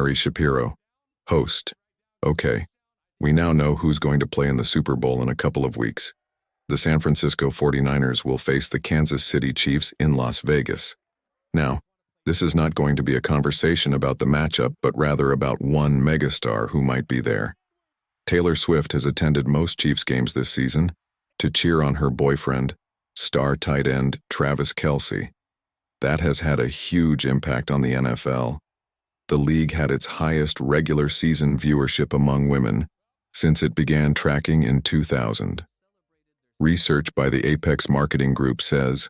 Ari Shapiro, host. Okay, we now know who's going to play in the Super Bowl in a couple of weeks. The San Francisco 49ers will face the Kansas City Chiefs in Las Vegas. Now, this is not going to be a conversation about the matchup, but rather about one megastar who might be there. Taylor Swift has attended most Chiefs games this season to cheer on her boyfriend, star tight end Travis Kelce. That has had a huge impact on the NFL. The league had its highest regular season viewership among women since it began tracking in 2000. Research by the Apex Marketing Group says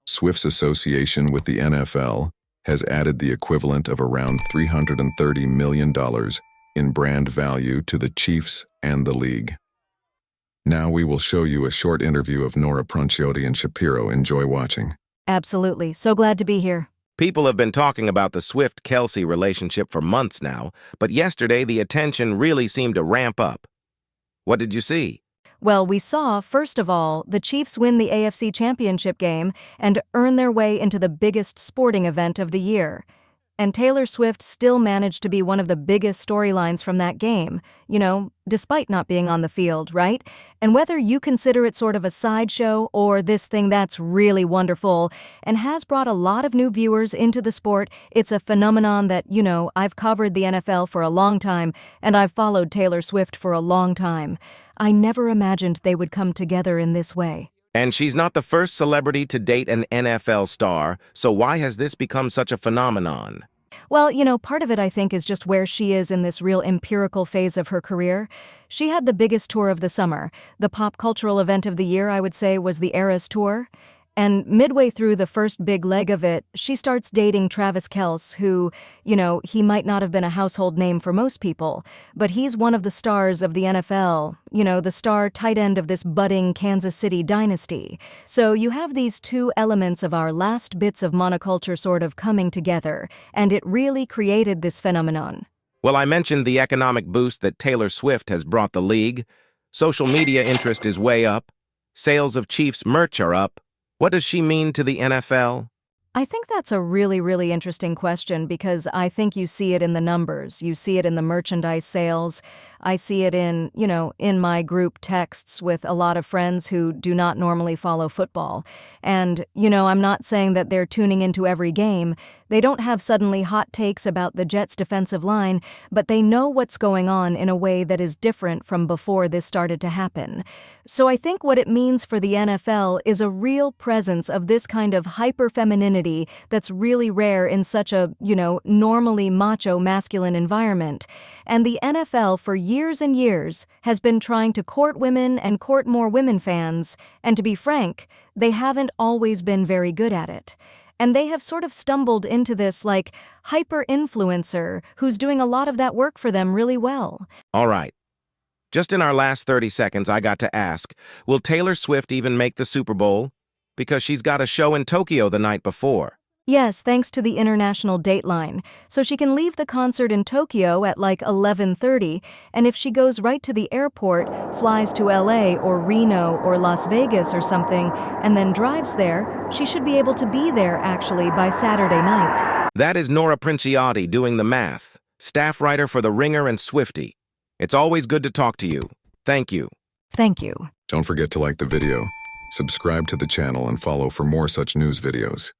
Swift's association with the NFL has added the equivalent of around $330 million in brand value to the Chiefs and the league. Now we will show you a short interview of Nora Princiotti and Shapiro. Enjoy watching. Absolutely. So glad to be here. People have been talking about the Swift-Kelce relationship for months now, but yesterday the attention really seemed to ramp up. What did you see? Well, we saw, first of all, the Chiefs win the AFC Championship game and earn their way into the biggest sporting event of the year. And Taylor Swift still managed to be one of the biggest storylines from that game, despite not being on the field, right? And whether you consider it sort of a sideshow or this thing that's really wonderful and has brought a lot of new viewers into the sport, it's a phenomenon that, I've covered the NFL for a long time and I've followed Taylor Swift for a long time. I never imagined they would come together in this way. And she's not the first celebrity to date an NFL star, so why has this become such a phenomenon? Well, part of it, I think, is just where she is in this real empirical phase of her career. She had the biggest tour of the summer. The pop cultural event of the year, I would say, was the Eras Tour. And midway through the first big leg of it, she starts dating Travis Kelce, who, he might not have been a household name for most people, but he's one of the stars of the NFL, the star tight end of this budding Kansas City dynasty. So you have these two elements of our last bits of monoculture sort of coming together, and it really created this phenomenon. Well, I mentioned the economic boost that Taylor Swift has brought the league. Social media interest is way up. Sales of Chiefs merch are up. What does she mean to the NFL? I think that's a really, really interesting question because I think you see it in the numbers. You see it in the merchandise sales. I see it in my group texts with a lot of friends who do not normally follow football. And, I'm not saying that they're tuning into every game. They don't have suddenly hot takes about the Jets' defensive line, but they know what's going on in a way that is different from before this started to happen. So I think what it means for the NFL is a real presence of this kind of hyper-femininity that's really rare in such a, normally macho masculine environment. And the NFL for years and years has been trying to court women and court more women fans, and to be frank, they haven't always been very good at it. And they have sort of stumbled into this, hyper-influencer who's doing a lot of that work for them really well. All right. Just in our last 30 seconds, I got to ask, will Taylor Swift even make the Super Bowl? Because she's got a show in Tokyo the night before. Yes, thanks to the international dateline. So she can leave the concert in Tokyo at 11:30, and if she goes right to the airport, flies to LA or Reno or Las Vegas or something, and then drives there, she should be able to be there actually by Saturday night. That is Nora Princiotti doing the math, staff writer for The Ringer and Swiftie. It's always good to talk to you. Thank you. Thank you. Don't forget to like the video, subscribe to the channel, and follow for more such news videos.